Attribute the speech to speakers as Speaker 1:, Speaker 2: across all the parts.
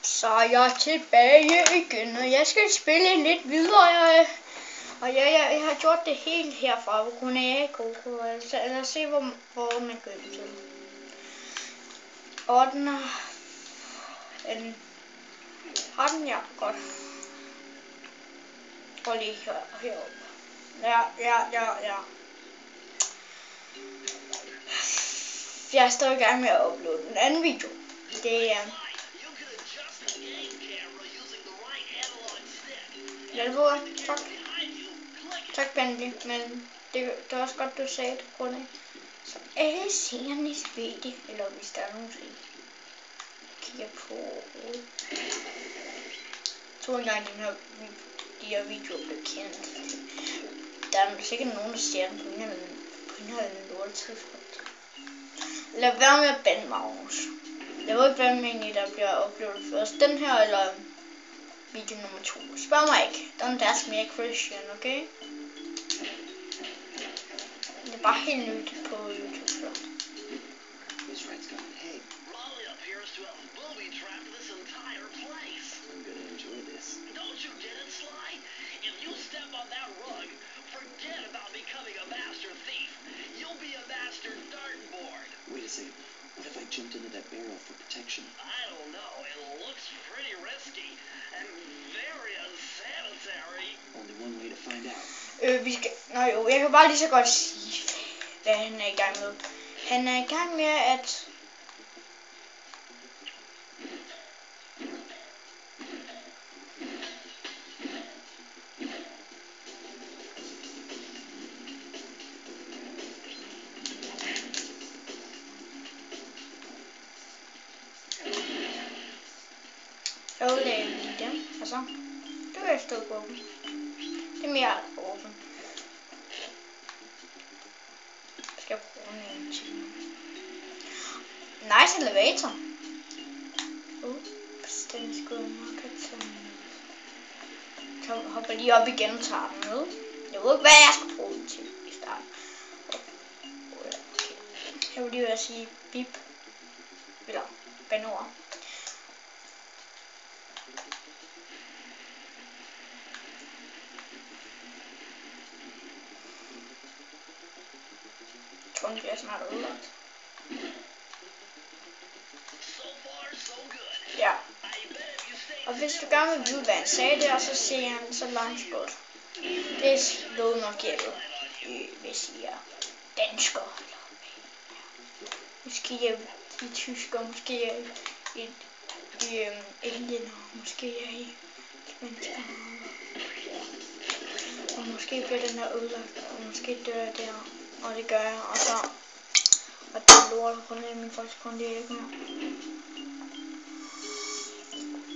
Speaker 1: Så er jeg tilbage igen, og jeg skal spille lidt videre. Og jeg har gjort det helt herfra, hvor kun er jeg god. Lad os se, hvor man gør det til. 8. Har den, ja, godt. Og lige heroppe. Ja. Jeg er stadig i gang med at uploade den anden video. Det er... Hjælper, tak. Tak, Bendy, men det er også godt, du sagde det på grund af. Så alle seerne ved det, eller hvis der er nogen, der kigger på. To gange de her videoer blev kendt. Der er sikkert nogen, der ser den på en eller anden lort tidspunkt. Lad være med at bande Magnus. Jeg ved ikke, hvad meningen der bliver uploadet først. Den her eller video nummer 2. Spørg mig ikke. Don't ask me a question, okay? Det er bare helt nyt på YouTube før.
Speaker 2: Wait a second. What if I jumped into that barrel for protection?
Speaker 3: I don't know. It looks pretty risky and very unsanitary.
Speaker 2: Only one way to find out.
Speaker 1: Jeg kan bare lige så godt sige, hvad han er i gang med. Han er i gang med at... Overleve lige dem, altså. Det vil jeg stå på dem. Det er mere åben. Skal jeg bruge en til. Nice elevator. Den skulle nok have taget. Så hopper lige op igen og tager den med. Jeg ved ikke, hvad jeg skal bruge den til i starten. Okay. Jeg vil lige være at sige bip. Eller banord. Den bliver snart udlagt. Ja. Og hvis du gerne vil vide, hvad han sagde der, så siger han så langt godt. Det er slået nok gættet. Hvis I er dansker. Måske er I tysker, måske er I englænder, måske er I svensker. Og måske bliver den her udlagt, og måske dør jeg der. Og det gør jeg, og så... Og det er lort, og det er min faktisk kun det ikke mere.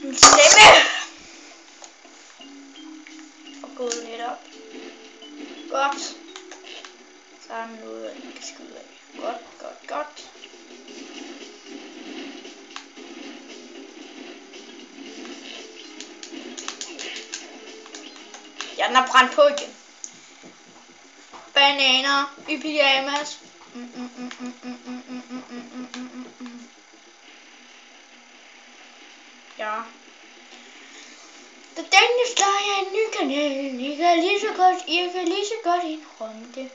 Speaker 1: Min stemme! Og gå lidt op. Godt. Så er der noget, jeg kan skyde af. Godt. Ja, den er brændt på igen. Bananer i pyjamas. Ja. Da denne starter jeg en ny kanal. I kan lige så godt indrømme det.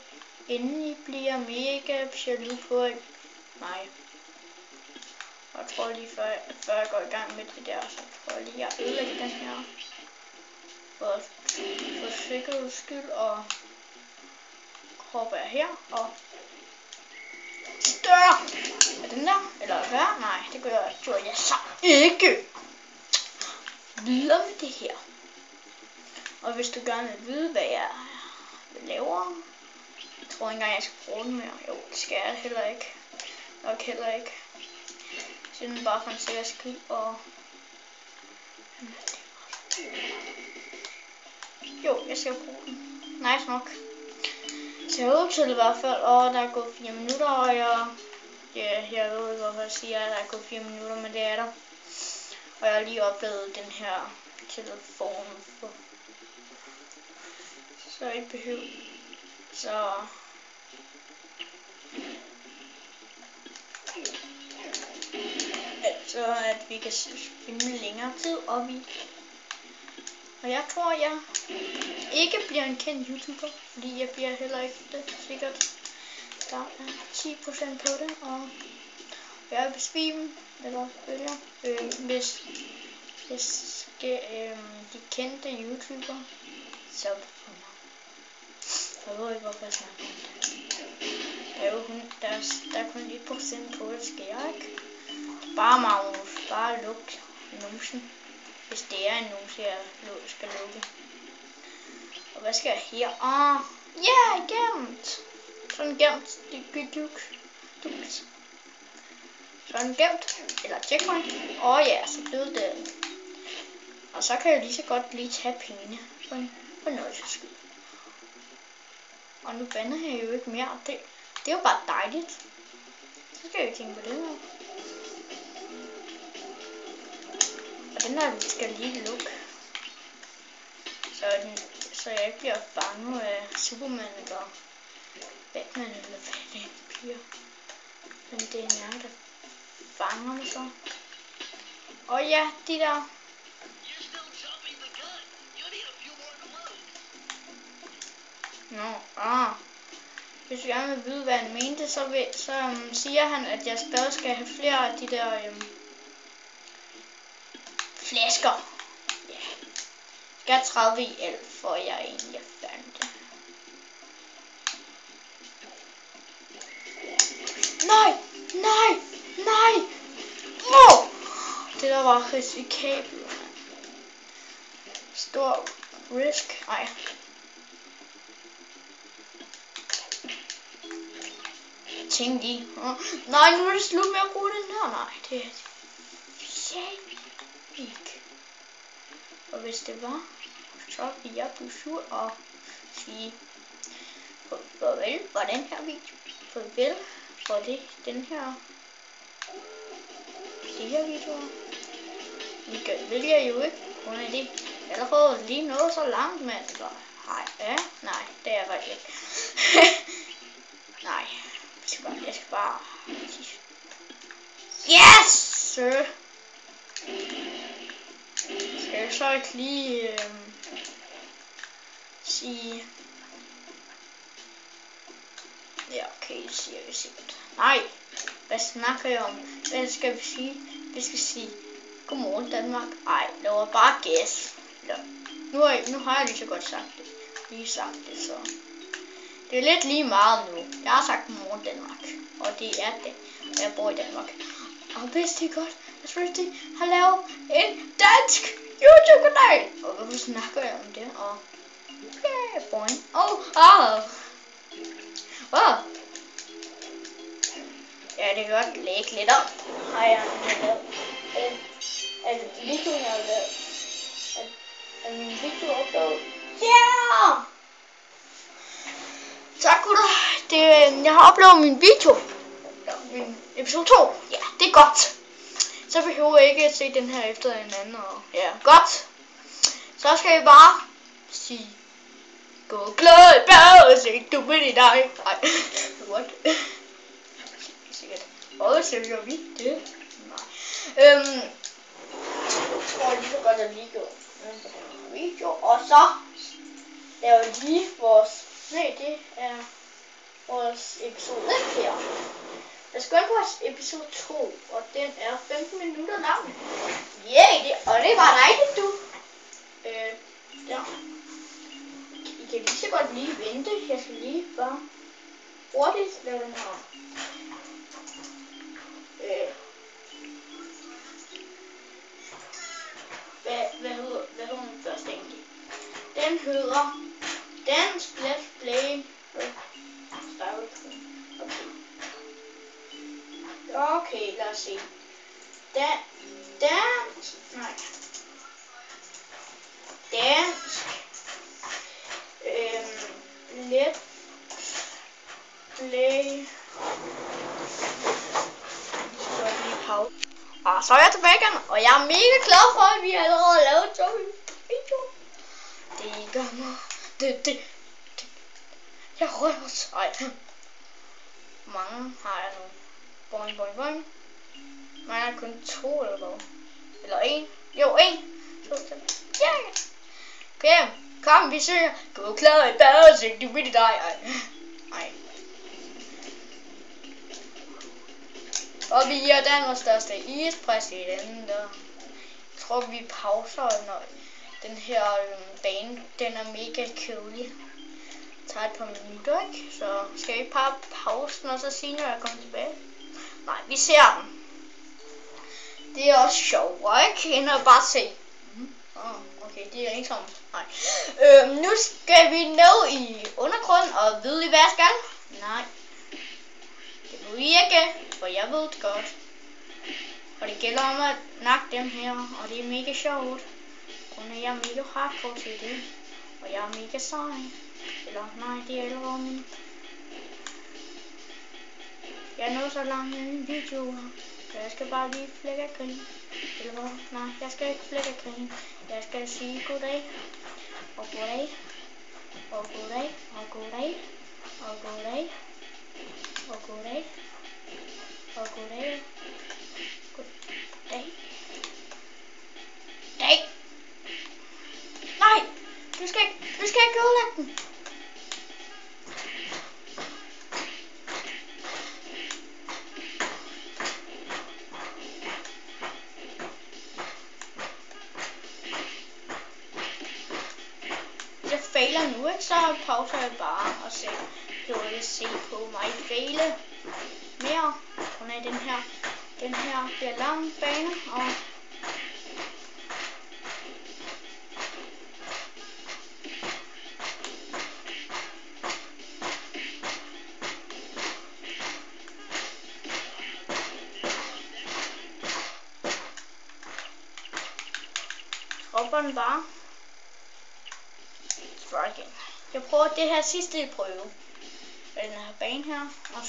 Speaker 1: Inden I bliver mega jaloux på mig. Og jeg tror lige før jeg går i gang med det der, så tror jeg lige jeg ødelægger den her. For sikkerheds skyld og hopper jeg her og dør. Er den der? Eller hvad? Nej, det gør jeg så ikke. Videre med det her. Og hvis du gerne vil vide, hvad jeg laver, jeg tror ikke engang jeg skal bruge den mere. Jo, det skal jeg heller ikke. Nok heller ikke. Jeg synes bare for en sikker skyld og... Jo, jeg skal bruge den. Nice nok. Så jeg håber til i hvert fald, og der er gået 4 minutter, og jeg ved ikke, hvorfor jeg siger, at der er gået 4 minutter, men det er der. Og jeg har lige opdaget den her telefon, så jeg ikke behøver, så... så at vi kan filme længere tid, og jeg tror, jeg ikke bliver en kendt YouTuber, fordi jeg bliver heller ikke det, sikkert. Der er 10% på det, og jeg vil besvime, eller følger, hvis de kendte YouTuber sub på mig. Jeg ved ikke, hvorfor jeg snakker om det. Der er kun 1% på det, skal jeg ikke? Bare Magnus, bare luk numsen. Hvis det er en numse, jeg skal lukke. Og hvad skal jeg her? Ja, gemt! Sådan gemt. Sådan gemt. Eller checkpoint. Ja, så blev det. Og så kan jeg lige så godt lige tage pengene. For en fornøjelses skyld. Og nu bander jeg jo ikke mere. Det er jo bare dejligt. Så skal jeg jo tænke på det her. Og den her skal lige lukke. Så jeg ikke bliver fanget af Superman eller Batman eller hvad det bliver. Men det er nærmere, der fanger mig så. Og ja, de der. Hvis du gerne vil vide, hvad han mente, så siger han, at jeg stadig skal have flere af de der flasker. Ja. Jeg skal have 30 i alt, for jeg egentlig fandt det. Nej! Wow! Det der var risikabelt. Stor risk. Nej. Tænk lige. Nej, nu er det slut med at bruge den her. Nej, det er ikke. Og hvis det var, så ville jeg blive sur og sige farvel for den her video. Farvel for det her video. Vi vælger jo ikke på grund af det. Allerede lige noget så langt, men nej, det er faktisk ikke. Nej, jeg skal bare. Yes, sir. Skal jeg så ikke lige sige. Ja, okay, det siger vi sikkert. Nej, hvad snakker jeg om? Hvad skal vi sige? Vi skal sige godmorgen Danmark. Ej, det var bare gæs. Nu har jeg lige så godt sagt det. Så det er lidt lige meget nu. Jeg har sagt godmorgen Danmark, og det er det. Jeg bor i Danmark. Og hvis det er godt, at har lavet en dansk YouTube-kanal. Og hvorfor snakker jeg om det? Og okay, boing. Ja, det kan godt lægge lidt op. Har jeg lavet en video, jeg har lavet. Er min video uploadet? Yeah! Tak gutter. Jeg har uploadet min video. Min episode 2. Ja, det er godt. Så behøver jeg ikke at se den her efter en anden. Og ja, godt. Så skal jeg bare sige gå glad bag, se du med i dag. Nej, what? Sikkert. Og så gør vi det. Nej. Jeg tror lige så godt at lige gå video. Og så laver vi lige vores. Nej, det er vores episode 1 her. Jeg skal gå på vores episode 2, og den er 15 minutter lang. Og det var dejligt, du. Ja. I kan lige så godt lige vente. Jeg skal lige bare hurtigt lave den her. Hvad hedder den første egentlig? Den hedder Dance Let's Play. Okay, lad os se. Dance. Let's Play. Og så er jeg tilbage igen, og jeg er mega glad for, at vi allerede har lavet 2 videoer. Det gør mig. Jeg rører sig. Mange har jeg nu. Boing. Man er kun 2 eller hvad? Eller 1? Jo, 1. 2, 3. Ja! Okay, kom, vi synger. Gå klar i bad, syng du med dig. Ej. Og vi er Danmarks største ispræsident. Jeg tror, vi pauser, når den her bane, den er mega kedelig. Tager et par minutter, ikke? Så skal vi bare pause den, og så sige, når jeg kommer tilbage. Nej, vi ser den. Det er også sjovere, ikke? End at bare se. Okay, det er ikke sådan. Nej. Nu skal vi ned i undergrunden, og ved I, hvad jeg skal? Nej. Det ved I ikke, for jeg ved det godt. Og det gælder om at nakke dem her, og det er mega sjovt. Og jeg er mega hardcore til det. Og jeg er mega sej. Eller nej, det er allerede min. Jeg er nået så langt i min video. Så jeg skal bare lige flække og grine. Eller hvad? Nej, jeg skal ikke flække og grine. Jeg skal sige goddag. Og goddag. Og goddag. Og goddag. Og goddag. Og goddag. Og goddag. Goddag. Nej. Nej. Du skal ikke ødelægge den. Fejler nu, ikke? Så pauser jeg bare og så behøver jeg se på mig fejle mere. Og af den her bliver lang bane, og hopper den bare. Igen. Jeg prøver det her sidste prøve med den her bane her, og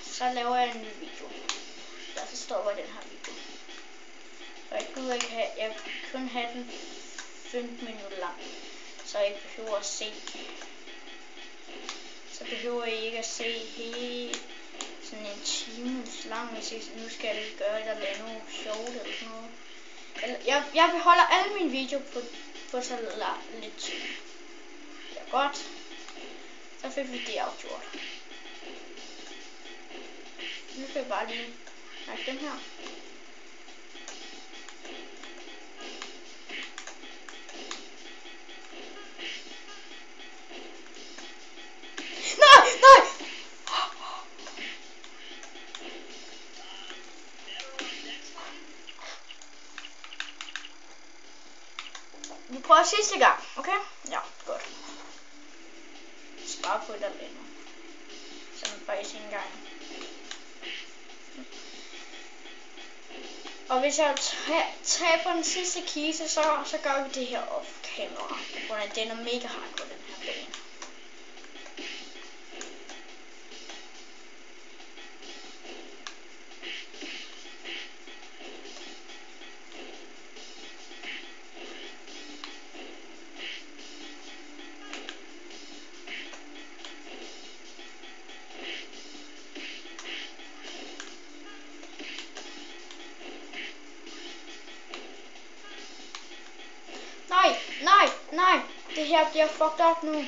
Speaker 1: så laver jeg en ny video. Så stopper den her video. For jeg kun have den 15 minutter lang, så jeg behøver at se. Så behøver jeg ikke at se hele sådan en time lang, hvis jeg nu skal gøre et eller andet sjovt eller sådan noget. Jeg beholder alle mine videoer på så lidt tid. Det er godt. Så fik vi det afgjort. Nu skal jeg bare lige lægge den her. Nej, nej! Vi prøver sidste gang, okay? Ja, godt. Spar på det lidt. Så man faktisk en gang. Og hvis jeg taber den sidste kiste, så gør vi det her off camera. For den er mega hardcore, den her bane. Nej, det her bliver fucked up nu.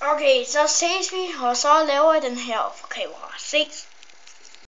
Speaker 1: Okay, så ses vi, og så laver jeg den her for kamera. Ses.